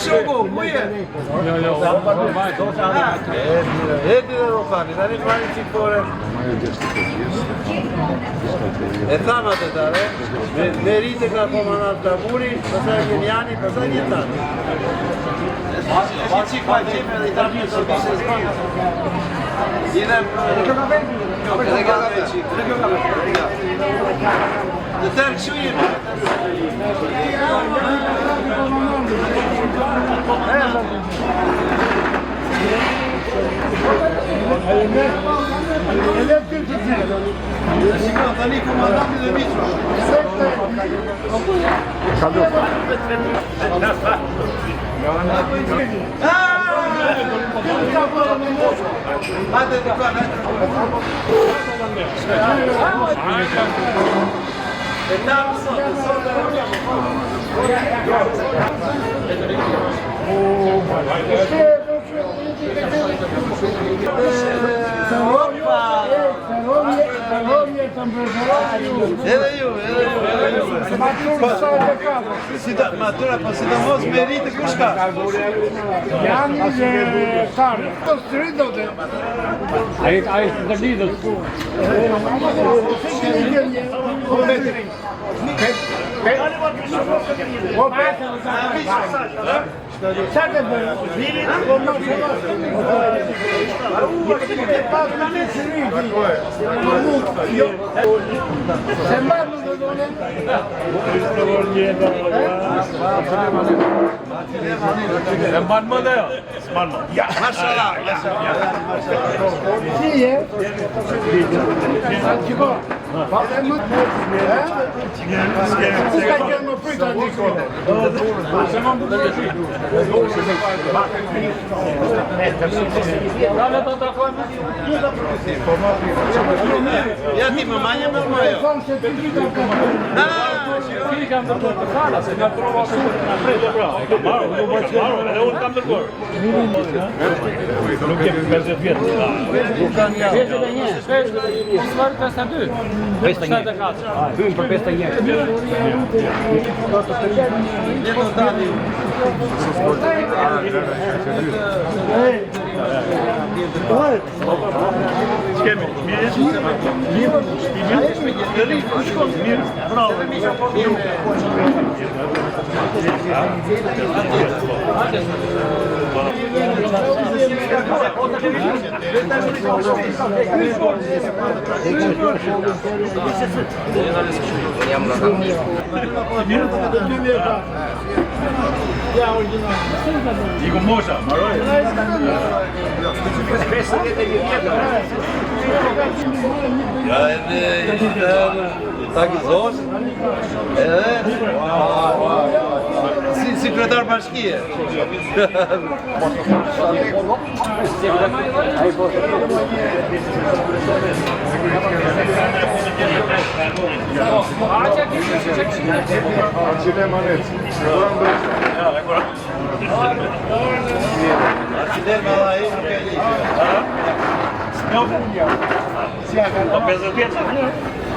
Shoku, ku je? Eti dhe Rofani, tani marrin qikore. E thamat e tare, me rritë ka komandat Kamuri, pasaj Gjeniani, pasaj Njetani. Që qikë qime dhe i thamë në shërbise zbana. Jinem... Edhe ka me qikë. Dhe tërë këshu jime. Shikon, tani komandanti dhe Mitra. Hajde të kanë, e tamë sot Edhe ju. Matura, po si të mos me rritë kush ka? Janë dhe Karë. Po së të rritë dhe. A i së të lidhët. Çfarë bëj? Vini, po më Ja ti më manje më mojo. se nga trova se na pretë pra. E ka marrë, edhe unë kam dërguar. Nuk jemi 50 vjet. Nuk kanë ja. 51. Osvar 52. 54. Hyn për 51. Ne do dali. Skemi, Dico Mosha, Maroi. Ja, ta gëzosh. Si sekretar bashkie.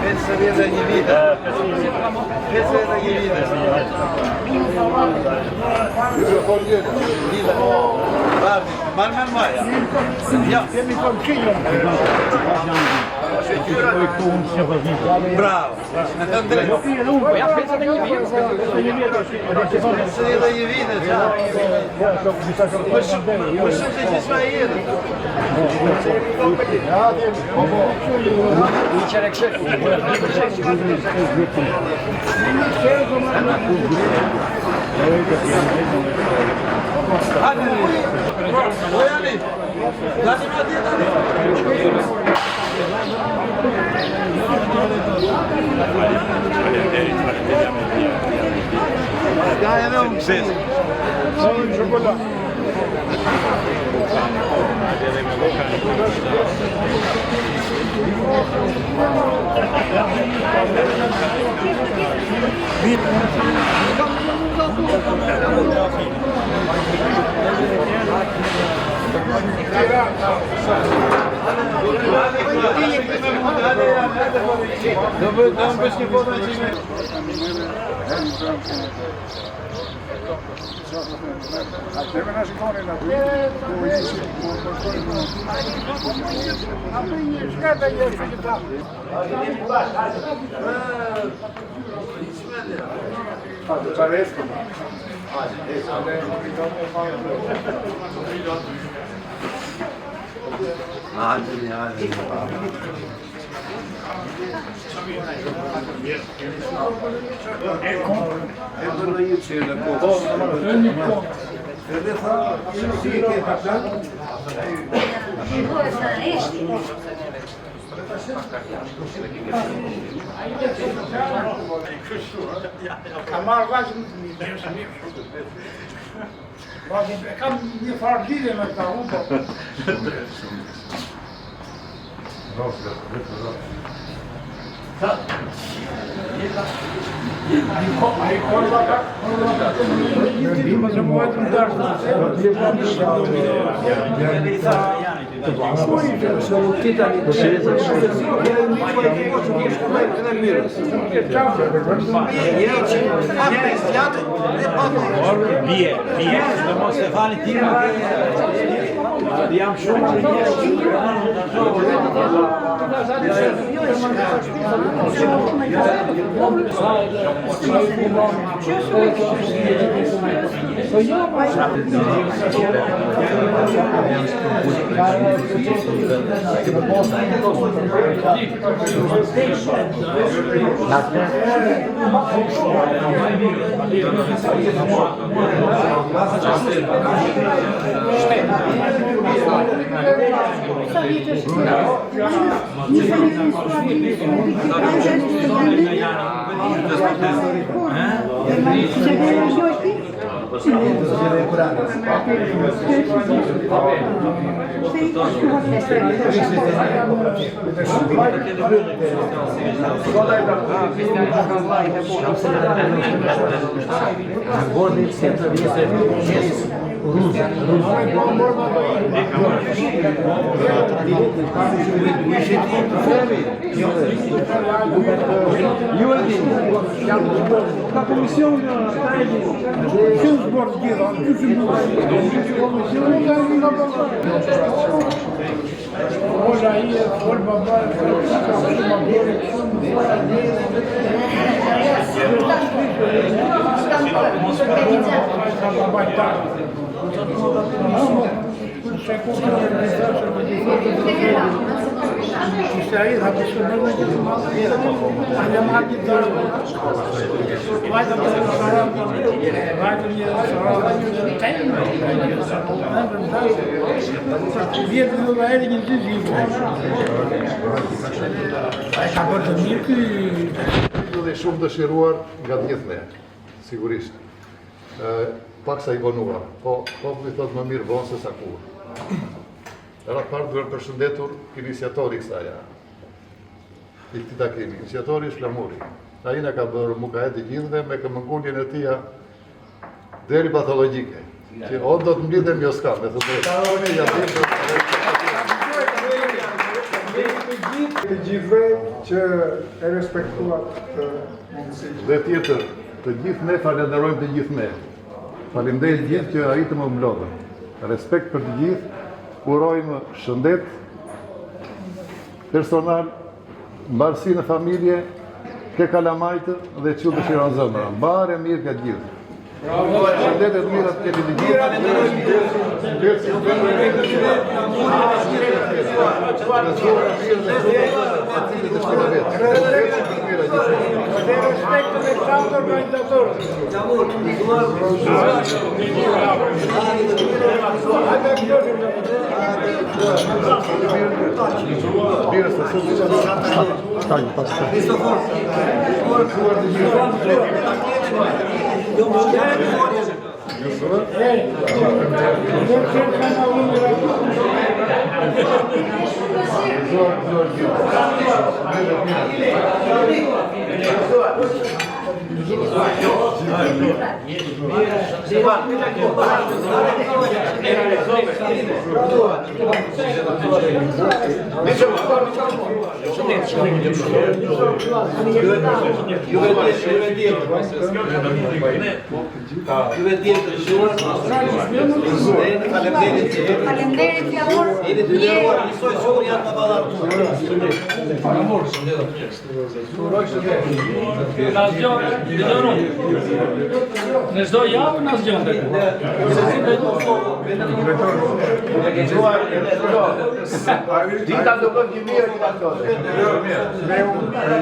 Pensa vez a minha vida. Pensa vez a minha vida. Mal moja. Ja, mi kończyłem. Bravo. Andrej. Ja penso da nie wiem. Pensa vez a minha vida. Mas você já vai ir. Dăm pe și foto aici. Trebuie na shikoni na ty. Po ishi, po shkojmë. Apo një shkata një fikitam. Hadi çaresco. Hadi. E bërë një qërë në kohë. Ka marrë vazhë një kam një farë lidhje me ta unë. Ai korba ka më të muajt në dërë. Bie, do mos e fani ti jam shumë Ka komision shumë zbor të gjitha, Ola i e fol baba e fol shumë dëshiruar nga të gjithë ne, sigurisht. Pak sa i vonuar, po populli thot më mirë vonë se sa kur. Ratë parë duhet përshëndetur iniciatori kësaja, i këtij takimi. Iniciatori është Flamuri. Ai na ka bërë mukahet të gjithëve me këmbënguljen e tij deri patologjike. Që o do të mblidhem jo s'ka, me të të gjithve që e respektuat të mundësi. Dhe tjetër, të gjithë ne falenderojmë të gjithë ne. Faleminderit gjithë që arritëm më mblodhën. Respekt për të gjithë, urojmë shëndet personal, mbarësi në familje, ke kalamajtë dhe që dëshiron zëmëra. Mbare mirë ka gjithë. Shëndetet mira të kemi të Faleminderit fjalor. Jeni të nderuar, njësoj që unë janë të ballaruar. Në çdo javë na zgjon. Dita do bëjmë një mirë të ato. Ne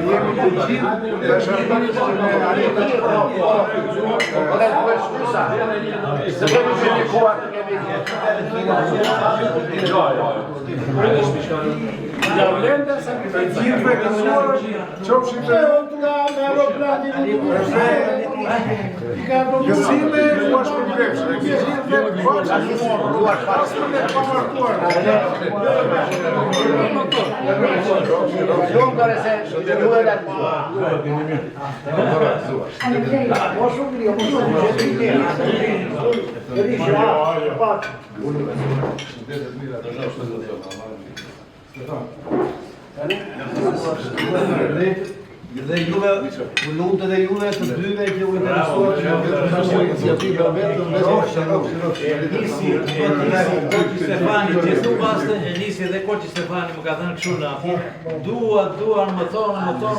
jemi të gjithë të shërbimit me arritën e se bëjmë që një kohë të kemi gjithve kësuar qofshin të gëzime u ashtë përgjepshë gjithve Dhe juve, u lutë dhe juve të dyve që u interesuar që në iniciativa vetëm Elisi Koqi Stefani, gjithu paste, Elisi dhe Koqi Stefani më ka thënë kështu në dua më thonë, tha,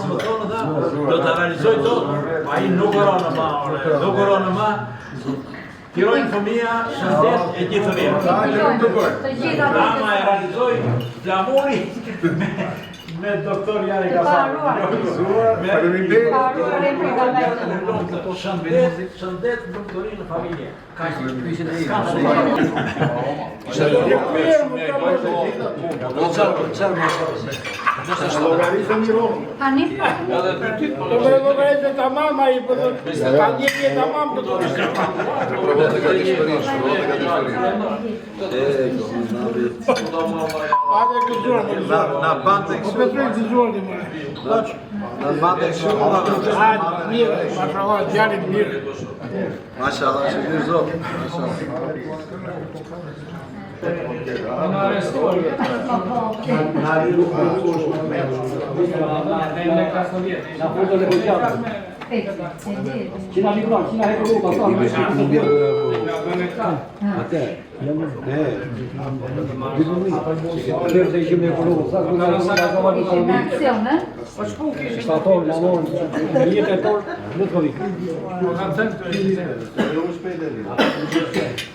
do të realizoj to, a i nuk oronë ma, tirojnë fëmija, shëndet e gjithëria. Rama e realizoj flamuri me doktor Jari Kasani. Shëndet doktorin në familje. Ka që pyshin e Mashallah, shukër zot.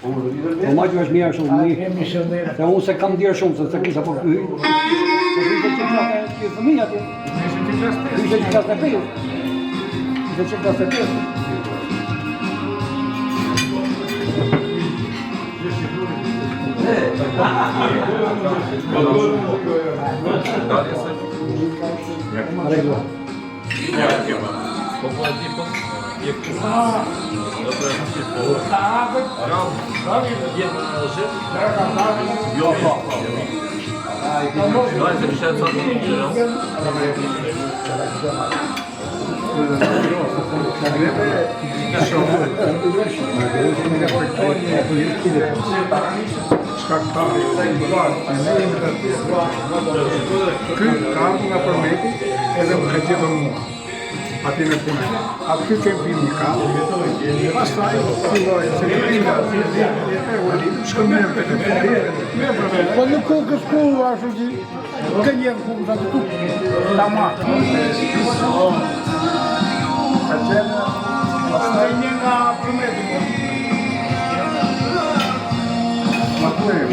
Po ma që është mirë shumë, se unë se kam dirë shumë, se kisha po këhy, se kisha që klasë fëmija tje, kisha që klasë e piju, kisha që klasë e piju. Aty në punë. Aty kem pinë një kafë. Pastaj filloi se pina e ulit, shkëmbën te telefoni. Po nuk ka shkollë ashtu që kënjë ku ta këtu. Tamam. Atëna pastaj një nga prometi. Makuem.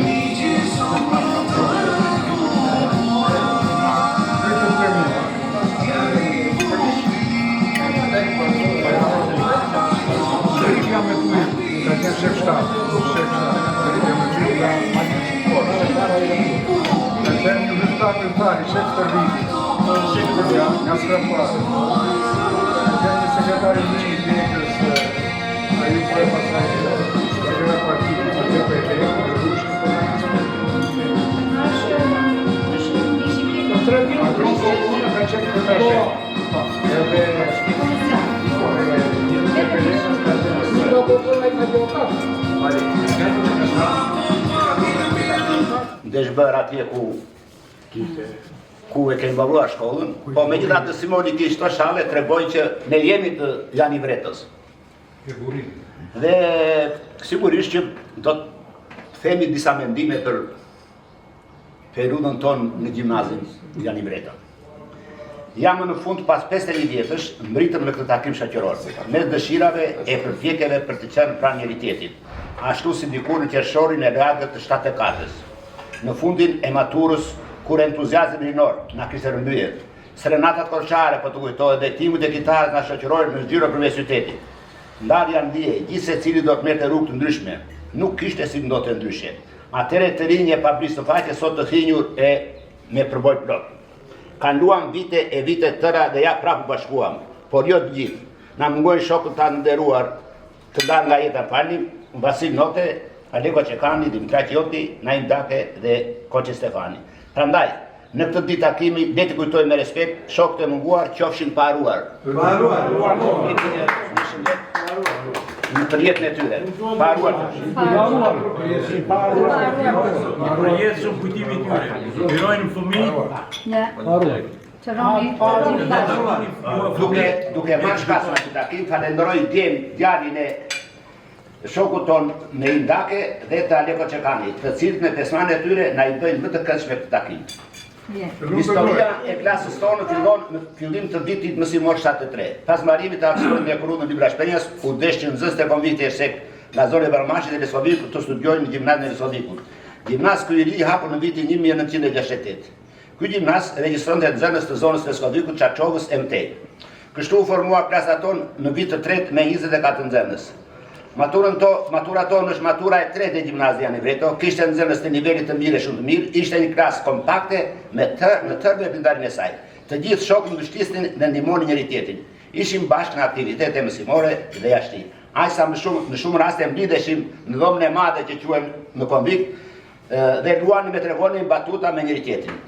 bërë atje ku e kemi mbaruar shkollën, po megjithatë simbolikisht këto shale tregojnë që ne jemi të Jani Vretës. Dhe sigurisht që do të themi disa mendime për periudhën tonë në gjimnazin Jani Vreta. Jam në fund pas 51 vjetësh mbritëm në këtë takim shoqëror, mes dëshirave e përpjekjeve për të qenë pranë njëri-tjetrit, ashtu si dikur në qershorin e reagët të 74-s. Në fundin e maturës, kur entuziazmi rinor na kishte rëmbyer, serenatat korçare po të kujtohet dhe timut e kitarës na shoqërojnë në xhiro përmes qytetit. Ndarja ndjej, gjithë secili do të merrte rrugë të ndryshme, nuk kishte si ndote ndryshe. Atëre të rinj e pa brisë të faqe, sot të thinjur e me përboj plot. Kaluam vite e vite tëra dhe ja prapë bashkuam, por jo të gjithë. Na mungojnë shokët ta nderuar të dalë nga jeta falim, Vasil Note, Aleko Qekani, Dimitra Qjoti, Naim Dake dhe Koqe Stefani. Prandaj, në këtë ditë takimi, le të kujtojmë me respekt shokët e munguar qofshin pa haruar. Në të jetën e tyre. Pa haruar. Për jetë shumë kujtimi tyre. Hirojnë në fëmijë. Duke marrë shkas në këtë takim, falenderoj djalin e shokut ton me Indake dhe të Aleko Qekani, të cilët me pesman e tyre na I bëjnë më të këndshme këtë takim. Historia e klasës tonë fillon në fillim të vitit mësimor 73. Pas marimit të arsimit me Kurudhën në Libra Shpenjas, u desh që nxënësit e konvikti e shek nga zona e Barmashit dhe Lesovikut të studiojnë në gjimnazin e Lesovikut. Gjimnaz ky I ri hapur në vitin 1968. Ky gjimnaz regjistronte nxënës të zonës Lesovikut, Çarçovës, MT. Kështu u formua klasa tonë në vit të tretë me 24 nxënës. Matura tonë është matura e tretë e gjimnazit Jani Vreto, kishte nxënës të nivelit të mirë e shumë të mirë, ishte një klasë kompakte në tërë veprimtarin e saj. Të gjithë shokët mbështisnin dhe ndihmonin njëri-tjetrin. Ishim bashkë në aktivitete mësimore dhe jashti. Aq sa në shumë raste mblidheshim në dhomën e madhe që quhen në konvikt dhe luanim me tregonin batuta me njëri-tjetrin.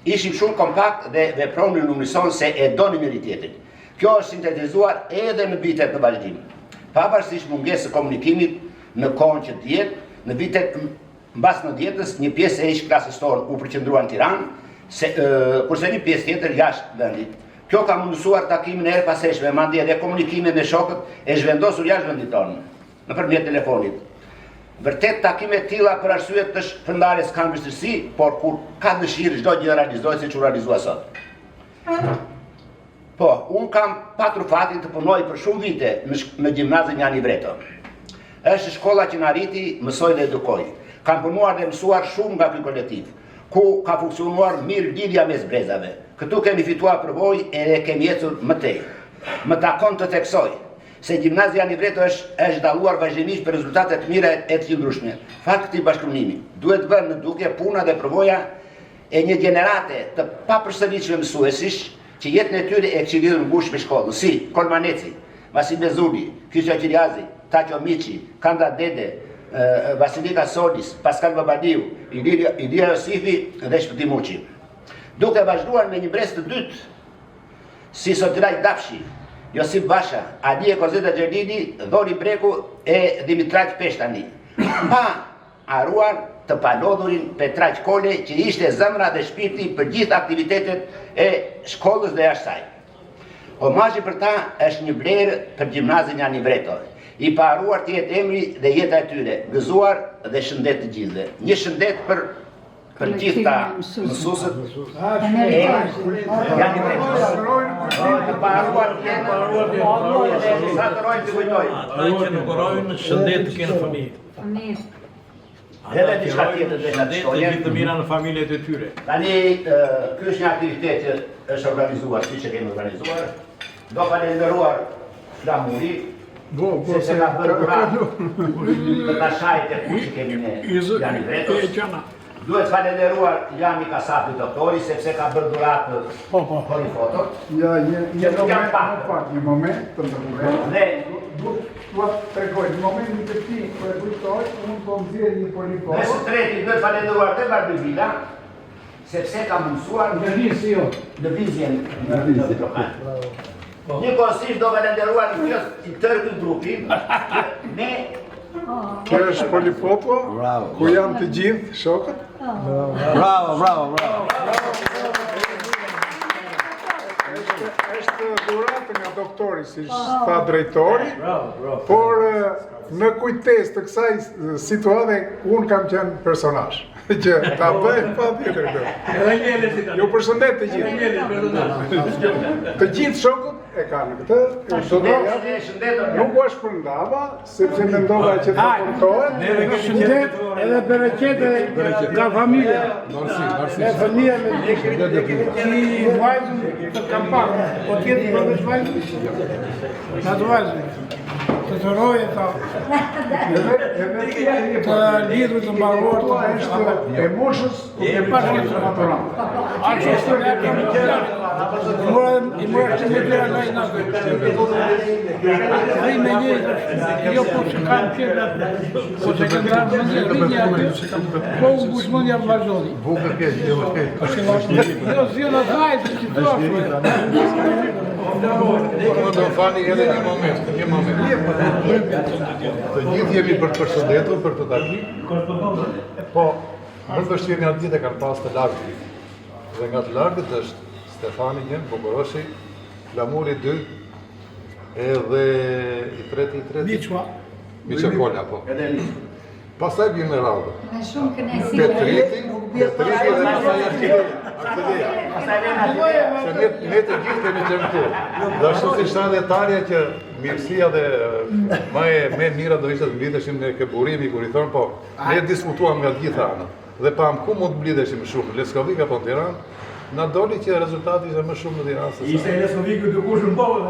Ishim shumë kompakt dhe vepronin në unison se e donim njëri-tjetrin. Kjo është sintetizuar edhe në vitet në vazhdim. Pavarësisht mungesës së komunikimit në kohën që të jetë, në vitet mbas 90-s, një pjesë e ish klasës tonë u përqendrua në Tiranë, kurse një pjesë tjetër jashtë vendit. Kjo ka mundësuar takimin e erëpaseshme, madje edhe komunikimin me shokët e zhvendosur jashtë vendit tonë, nëpërmjet telefonit. Vërtet takime të tilla për arsye të shpërndarjes kanë vështirësi, por kur ka dëshirë çdo gjë realizohet siç u realizua sot. Po, unë kam patur fatin të punoj për shumë vite në gjimnazin Jani Vreto. Është shkolla që na rriti, mësoj dhe edukoj. Kam punuar dhe mësuar shumë nga ky kolektiv, ku ka funksionuar mirë lidhja mes brezave. Këtu kemi fituar përvojë edhe kemi ecur më tej. Më takon të theksoj se gjimnazi Jani Vreto është dalluar vazhdimisht për rezultate të mira e të qëndrueshme. Fakti I bashkëpunimit duhet vënë në duke puna dhe përvoja e një gjenerate të papërsëritshme mësuesish që jetën e tyre e këshillin ngushtë me shkollën, si Kolmaneci, Vasil Bezuli, Kyço Qiriazi, Taço Miçi, Kanda Dede, Vasilika Solis, Pascal Babadiu, Ilia Josifi dhe Shpëtim Muçi. Duke vazhduar me një brez të dytë, si Sotiraj Dapshi, Josip Basha, Alie Kozeta Xhelili, Dhori Breku e Dimitraq Peshtani, pa haruar të palodhurin Petraq Kole, që ishte zemra dhe shpirti për gjithë aktivitetet e shkollës dhe jashtë saj. Omazhi për ta është një vlerë për gjimnazin Jani Vreto, I paharuar të jetë emri dhe jeta e tyre, gëzuar dhe shëndet të gjithëve. Një shëndet për gjithë ta mësuesët e Jani Vreto. Të paharuar të jetë dhe sa të rojnë të kujtojnë. Ata që nuk urojnë shëndet të kenë fëmijët. Edhe diçka tjetër dhe shëndet të gjithë të mira në familjet e tyre. Tani, ky është një aktivitet që është organizuar, siç e kemi organizuar. Do falenderuar Flamuri, se ka bërë dhuratë të tashajt e ku që kemi ne Jani Vretos. Duhet falenderuar Jami Kasapi doktori, sepse ka bërë dhuratë për i fotot. Një moment të ndërruar. Dhe Duhet të tregoj, në momentin që ti po e kujtoj, unë po nxjerr një polifoto. Dhe së treti duhet falenderuar dhe Barbivila, sepse ka mundësuar lëvizjen në Trokan. Njëkohësisht do falenderuar i tërë ky grupi, ne Kjo është polifoto, ku janë të gjithë shokët. Bravo, bravo, bravo. Është dhuratë nga doktori, si tha drejtori, por në kujtes të kësaj situate, unë kam qenë personazh. Që ta bëjmë pa tjetër këtë. Ju përshëndet të gjithë. Të gjithë shokët e kanë këtë. Nuk është për ndava, sepse mendova që të puntohet. Shëndet edhe bereqete nga familja. Me familja me që vajzën të kam parë. Po tjetë për vesh vajzën? Në të vajzën. Të të roje ta. Të lidhë të mbaruar të është e moshës e pashke të maturam. A që është të kemi qera, i mërë që me qera nga i nashtë. Dhe i me njëjtë, jo po që kam qera, po që kam darë më njëja, po unë bushmënja më vazhdodi. Bukë keq, jo keq. Jo, si në dhajtë, që të ashtë. Më do fani edhe një moment. Të gjithë jemi për të përshëndetur për të takim, po më të vështirë nga të gjithë e kanë pas të largët. Dhe nga të largët është Stefani Gjen, Bokoroshi, Flamuri 2, edhe i treti. Miqë Kolla, po. Pastaj vjen me radhë. Me shumë kënaqësi. Petriti dhe pastaj Arkideja. Se ne të gjithë kemi qenë këtu. Dhe ashtu si shta dhe tarja që mirësia dhe me mira do ishte të mblidheshim në keburimi, kur i thonë, po, ne diskutuam nga gjitha anët. Dhe pam ku mund të mblidheshim shumë, Leskovik apo në Tiranë, na doli që rezultati ishte më shumë në Tiranë. Ishte Leskoviku të kush në povë.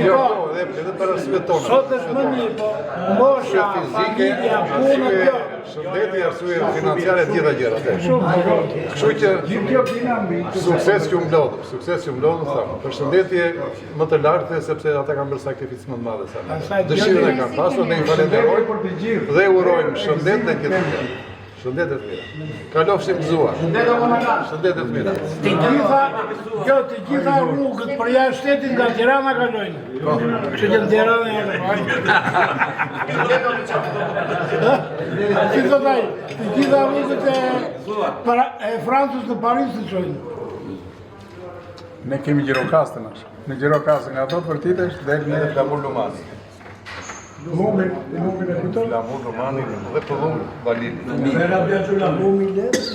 Jo, edhe për arsye tona. Sot është më një, po, mosha, familja, punë, kjo. Shëndeti, arsye financiare e gjitha gjërat. Kështu që sukses që u mblodhën, thamë. Përshëndetje më të lartë sepse ata kanë bërë sakrificë më të madhe sa ne. Dëshirën e kanë pasur, ne i falenderojmë dhe urojmë shëndet dhe gjithë të mirë. Shëndet e të mira. Kalofshim gëzuar. Shëndet e të mira. Të gjitha rrugët për jashtë shtetit nga Tirana kalojnë. Që që në Tirana janë. Si të taj, të gjitha rrugët e Francës në Paris të qojnë. Ne kemi Gjirokastën ashtë. Në Gjirokastën nga ato përtitesh dhe në Flamur Lumani. Lumin e kujtoj? Flamur Lumani dhe pëllum Valini.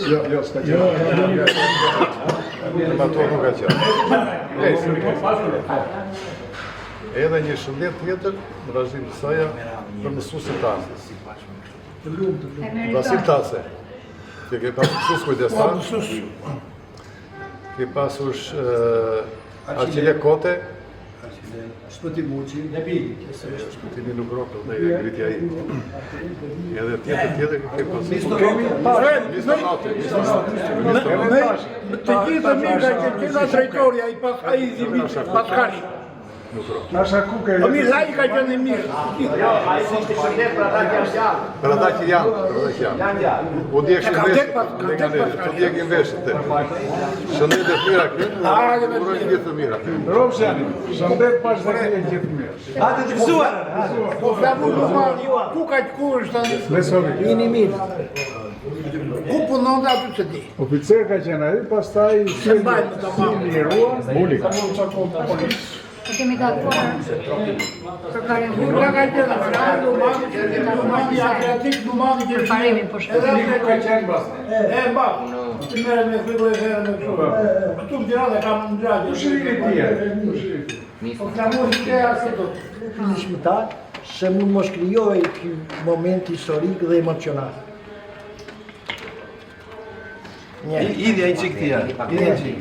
Jo, s'ka qenë. Ma to nuk ka qenë. Edhe një shëndet tjetër, në vazhdim të saja, për mësuesit tanë. Vasil Tase, që ke pasur mësues kujdestar, ke pasur Arqile Kote, Shpëtimi nuk rokë dhe e ngritja i. Edhe tjetër ke pasur. Mista Nate. Të gjithë mirë që qena drejtoria i zimit Paskani. Nasha kuke. Po mirë, ai ka qenë mirë. Për ata që janë. U djekshin veshët. Shëndet e të mira këtë, urojnë gjithë të mira. Robshani, shëndet pas dhe këtë gjithë mirë. Hajde të gëzuar. Po Flamur Lumani, ku ka që ku është tani? Lesovik. Vini mirë. Ku punon dhe aty që di? Oficer ka qenë ai, pastaj si liruar, Muli. Po kemi takuar. Nga ka qenë Lumani, Adriatik, Lumani që Parimin po shkëtë. Ka qenë basta. E mba, që merë me frigo e herë me kështu. Këtu më gjera dhe kam në gjera. Ushirimi tjerë. Po Flamur që ke asë të Felicità se mund mos krijoj ky moment historik dhe emocional. Idhja i qik tja. Idhja i qik.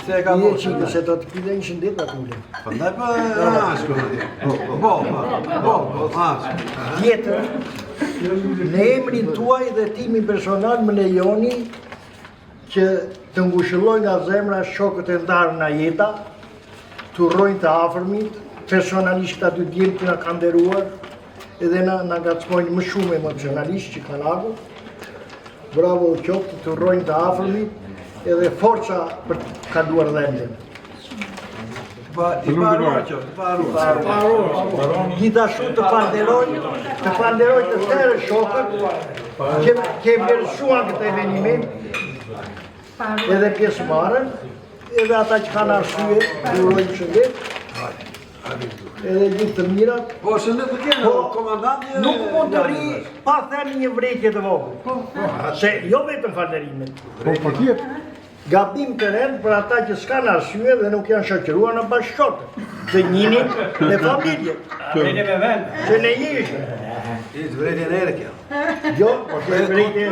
Se e ka Një bërë. çike se do të pide një shëndet atë ulem. Përndaj për Po, Tjetër, në emrin tuaj dhe timin personal më lejoni që të ngushëlloj nga zemra shokët e ndarë nga jeta, të urrojnë të afërmit, personalisht aty djemë që nga kanë nderuar, edhe na ngacmojnë më shumë emocionalisht që kanë lagu. Bravo u qoftë, të urrojnë të afërmit, edhe forca për të kaluar dhembën. I paruar që, Gjithashtu të falenderoj të tërë shokët që vlerësuan këtë evenimim, edhe pjesëmarrën, edhe ata që kanë arsye, urojmë shëndet, edhe gjithë të mirat. Po shëndet të kene, komandanti... Nuk mund të rri pa thënë një vërejtje të vogël. Se jo vetëm falënderimet. Po për tjetë. Gabim të rënd për ata që s'kanë arsye dhe nuk janë shoqëruar në bashkëshorte. Dhe njinin në familje. Se ne jeshme. Ishtë vërejtje në ere kjo. Jo, po të vërejtje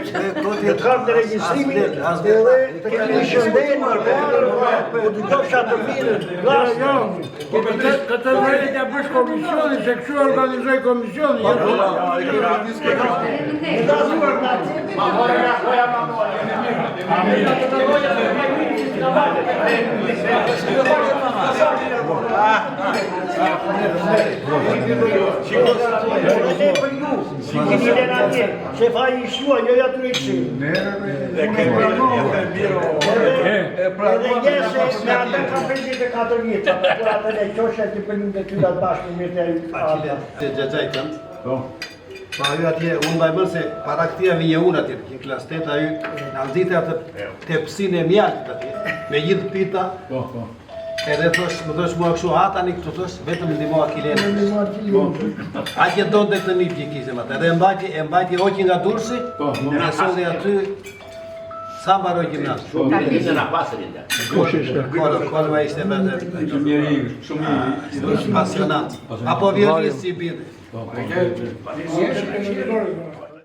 të kartë të regjistrimin edhe të kemi shëndenë në parë, po të qofsha të mirën. Këtë vërejtja bësh komisioni, se kështu organizoj komisioni. Se fa i shua, jo ja të rejtësi. Edhe njëse me atë ka 54 vjetë, për atë e qoshe që përnim të ty datë bashkë në mirë të alta. Të gjëgjaj tëndë. Pa ju atje, unë bajmën se para këtia vije unë atje, në klas 8, a ju në nëzite atë tepsin e mjaltit atje, me gjithë pita. Edhe më thosh mua këshu ata një këtu thosh, vetëm ndimoha kilenë. Atje do të këtë një pjekizem atë, edhe e mbajti oqi nga Durrësi, në sodi aty, sa mbaroj gjimnasë. Në pasërin dhe. Kolma ishte vërdet. Shumë pasionant. Apo violisë si bide.